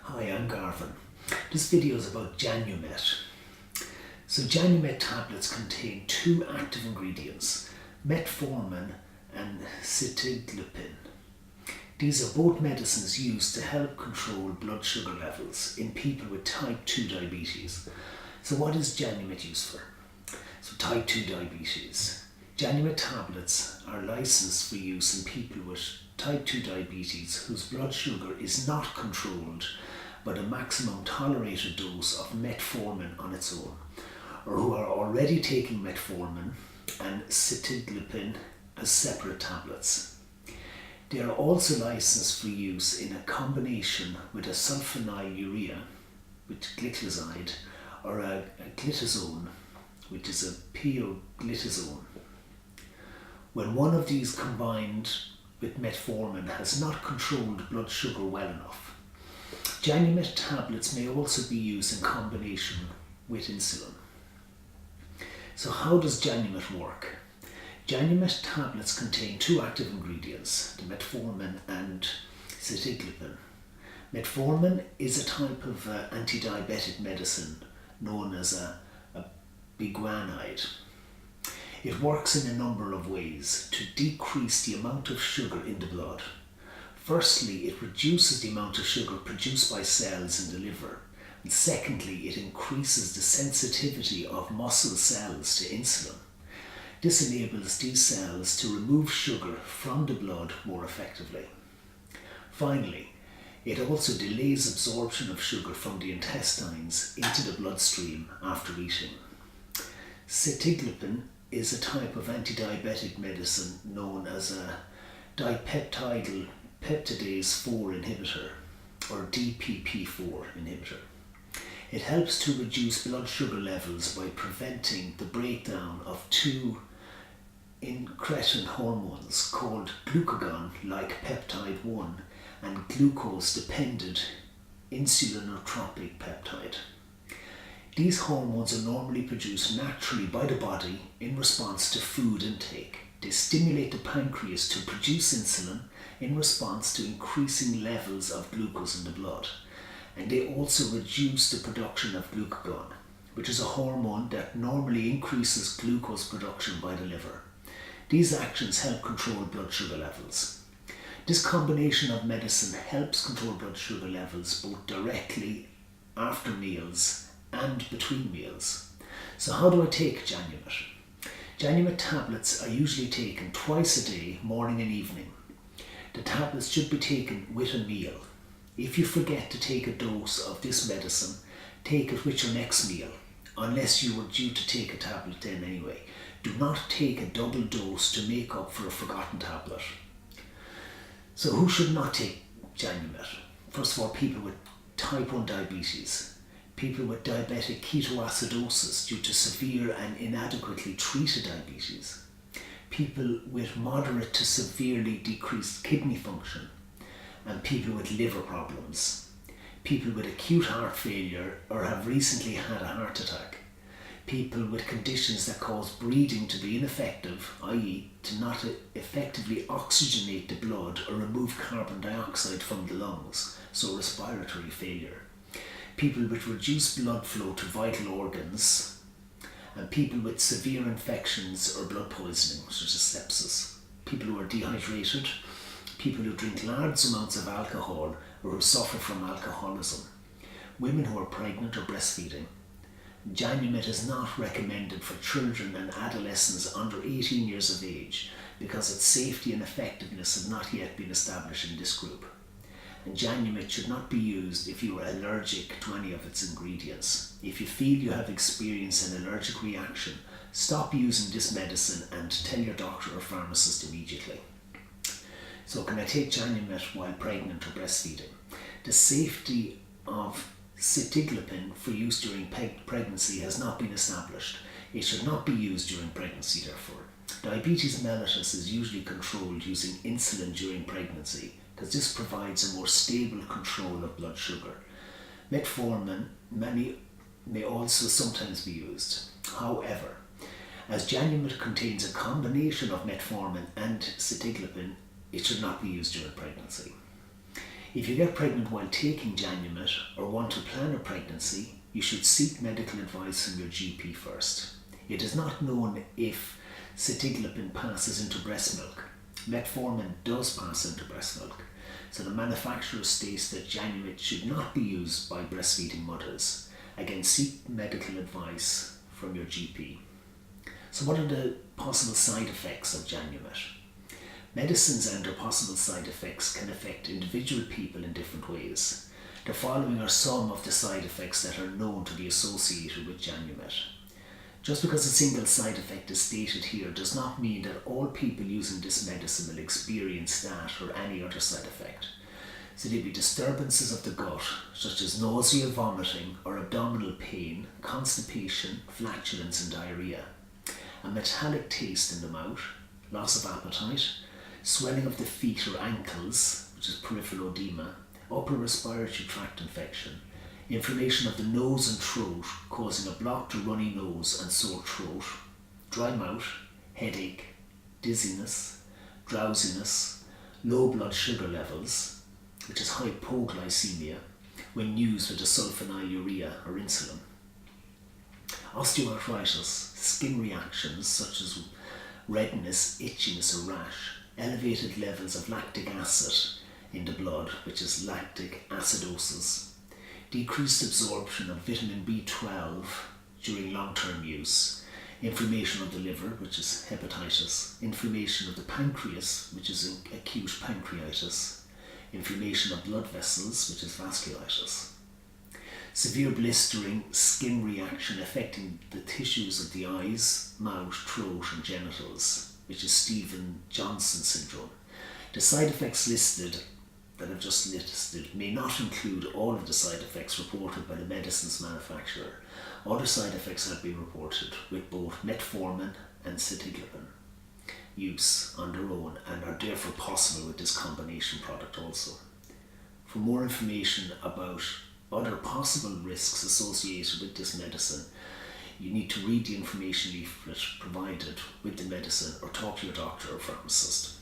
Hi, I'm Garvin. This video is about Janumet. So Janumet tablets contain two active ingredients, metformin and sitagliptin. These are both medicines used to help control blood sugar levels in people with type 2 diabetes. So what is Janumet used for? So type 2 diabetes. Janumet tablets are licensed for use in people with type 2 diabetes whose blood sugar is not controlled by the maximum tolerated dose of metformin on its own, or who are already taking metformin and sitagliptin as separate tablets. They are also licensed for use in a combination with a sulfonylurea, with glycoside, or a glitazone, which is a pioglitazone. When one of these combined with metformin has not controlled blood sugar well enough. Janumet tablets may also be used in combination with insulin. So how does Janumet work? Janumet tablets contain two active ingredients, the metformin and sitagliptin. Metformin is a type of anti-diabetic medicine known as a biguanide. It works in a number of ways to decrease the amount of sugar in the blood. Firstly, it reduces the amount of sugar produced by cells in the liver. And secondly, it increases the sensitivity of muscle cells to insulin. This enables these cells to remove sugar from the blood more effectively. Finally, it also delays absorption of sugar from the intestines into the bloodstream after eating. Sitagliptin is a type of anti-diabetic medicine known as a dipeptidyl peptidase 4 inhibitor, or DPP4 inhibitor. It helps to reduce blood sugar levels by preventing the breakdown of two incretin hormones called glucagon-like peptide 1 and glucose-dependent insulinotropic peptide. These hormones are normally produced naturally by the body in response to food intake. They stimulate the pancreas to produce insulin in response to increasing levels of glucose in the blood. And they also reduce the production of glucagon, which is a hormone that normally increases glucose production by the liver. These actions help control blood sugar levels. This combination of medicine helps control blood sugar levels both directly after meals and between meals. So how do I take Janumet? Janumet tablets are usually taken twice a day, morning and evening. The tablets should be taken with a meal. If you forget to take a dose of this medicine, take it with your next meal, unless you were due to take a tablet then anyway. Do not take a double dose to make up for a forgotten tablet. So who should not take Janumet? First of all, people with type 1 diabetes. People with diabetic ketoacidosis due to severe and inadequately treated diabetes. People with moderate to severely decreased kidney function. And people with liver problems. People with acute heart failure or have recently had a heart attack. People with conditions that cause breathing to be ineffective, i.e. to not effectively oxygenate the blood or remove carbon dioxide from the lungs, so respiratory failure. People with reduced blood flow to vital organs, and people with severe infections or blood poisoning, such as sepsis. People who are dehydrated, people who drink large amounts of alcohol or who suffer from alcoholism, women who are pregnant or breastfeeding. Janumet is not recommended for children and adolescents under 18 years of age because its safety and effectiveness have not yet been established in this group. And Janumet should not be used if you are allergic to any of its ingredients. If you feel you have experienced an allergic reaction, stop using this medicine and tell your doctor or pharmacist immediately. So can I take Janumet while pregnant or breastfeeding? The safety of sitagliptin for use during pregnancy has not been established. It should not be used during pregnancy, therefore. Diabetes mellitus is usually controlled using insulin during pregnancy because this provides a more stable control of blood sugar. Metformin may also sometimes be used. However, as Janumet contains a combination of metformin and sitagliptin, it should not be used during pregnancy. If you get pregnant while taking Janumet or want to plan a pregnancy, you should seek medical advice from your GP first. It is not known if sitagliptin passes into breast milk. Metformin does pass into breast milk, so the manufacturer states that Janumet should not be used by breastfeeding mothers. Again, seek medical advice from your GP. So what are the possible side effects of Janumet? Medicines and their possible side effects can affect individual people in different ways. The following are some of the side effects that are known to be associated with Janumet. Just because a single side effect is stated here does not mean that all people using this medicine will experience that or any other side effect. So there will be disturbances of the gut, such as nausea, vomiting, or abdominal pain, constipation, flatulence and diarrhea, a metallic taste in the mouth, loss of appetite, swelling of the feet or ankles, which is peripheral edema, upper respiratory tract infection, inflammation of the nose and throat causing a blocked or runny nose and sore throat, dry mouth, headache, dizziness, drowsiness, low blood sugar levels, which is hypoglycemia, when used with a sulfonylurea or insulin, osteoarthritis, skin reactions such as redness, itchiness or rash, elevated levels of lactic acid in the blood, which is lactic acidosis, decreased absorption of vitamin B12 during long-term use, inflammation of the liver, which is hepatitis, inflammation of the pancreas, which is acute pancreatitis, inflammation of blood vessels, which is vasculitis, severe blistering skin reaction affecting the tissues of the eyes, mouth, throat and genitals, which is Stevens-Johnson syndrome. The side effects listed that I've just listed may not include all of the side effects reported by the medicine's manufacturer. Other side effects have been reported with both metformin and sitagliptin use on their own and are therefore possible with this combination product also. For more information about other possible risks associated with this medicine, you need to read the information leaflet provided with the medicine or talk to your doctor or pharmacist.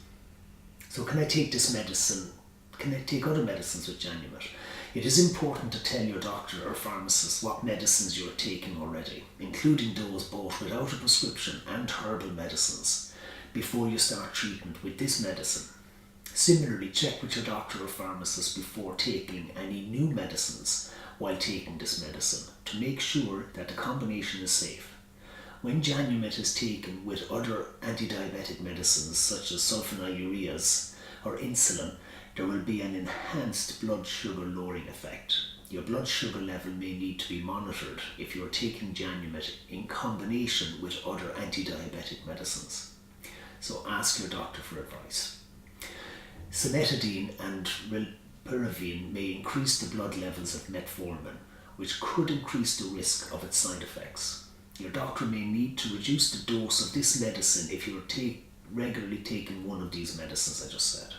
So can I take this medicine? Can I take other medicines with Janumet? It is important to tell your doctor or pharmacist what medicines you are taking already, including those bought without a prescription and herbal medicines, before you start treatment with this medicine. Similarly, check with your doctor or pharmacist before taking any new medicines while taking this medicine to make sure that the combination is safe. When Janumet is taken with other anti-diabetic medicines such as sulfonylureas or insulin, there will be an enhanced blood sugar lowering effect. Your blood sugar level may need to be monitored if you are taking Janumet in combination with other anti-diabetic medicines. So ask your doctor for advice. Cimetidine and rilpivirine may increase the blood levels of metformin, which could increase the risk of its side effects. Your doctor may need to reduce the dose of this medicine if you are regularly taking one of these medicines I just said.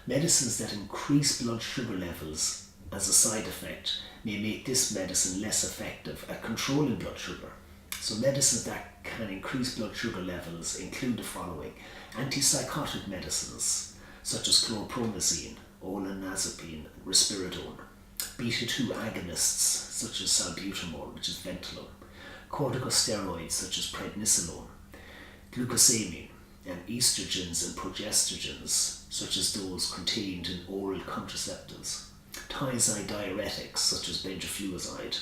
Medicines that increase blood sugar levels as a side effect may make this medicine less effective at controlling blood sugar. So medicines that can increase blood sugar levels include the following: antipsychotic medicines such as chlorpromazine, olanzapine, risperidone, beta-2 agonists such as salbutamol, which is Ventolin, corticosteroids such as prednisolone, glucosamine, and estrogens and progestogens such as those contained in oral contraceptives, thiazide diuretics such as benjofurazide.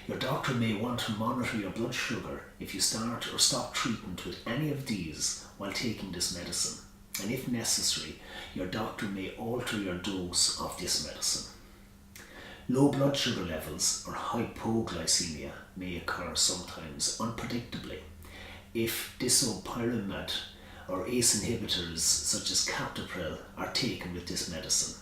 Your doctor may want to monitor your blood sugar if you start or stop treatment with any of these while taking this medicine, and if necessary, your doctor may alter your dose of this medicine. Low blood sugar levels or hypoglycemia may occur sometimes unpredictably if disopyramide or ACE inhibitors such as captopril are taken with this medicine.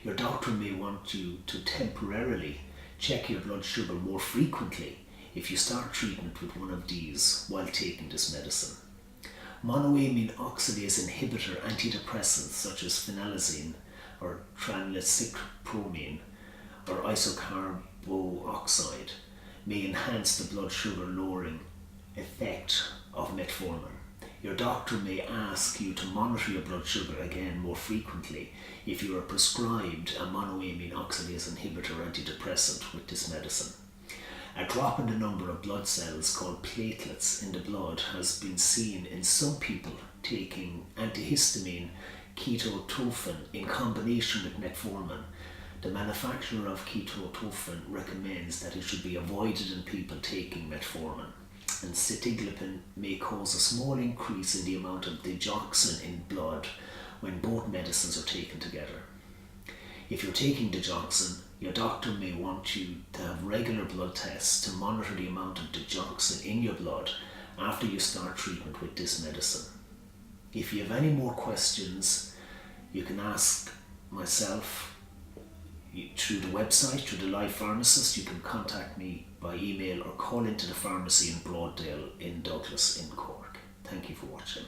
Your doctor may want you to temporarily check your blood sugar more frequently if you start treatment with one of these while taking this medicine. Monoamine oxidase inhibitor antidepressants such as phenelazine or tranliscypromine or isocarbooxide may enhance the blood sugar lowering effect of metformin. Your doctor may ask you to monitor your blood sugar again more frequently if you are prescribed a monoamine oxidase inhibitor antidepressant with this medicine. A drop in the number of blood cells called platelets in the blood has been seen in some people taking antihistamine ketotofen in combination with metformin. The manufacturer of ketotofen recommends that it should be avoided in people taking metformin, and sitagliptin may cause a small increase in the amount of digoxin in blood when both medicines are taken together. If you're taking digoxin, your doctor may want you to have regular blood tests to monitor the amount of digoxin in your blood after you start treatment with this medicine. If you have any more questions, you can ask myself through the website, through the live pharmacist. You can contact me by email or call into the pharmacy in Broaddale in Douglas in Cork. Thank you for watching.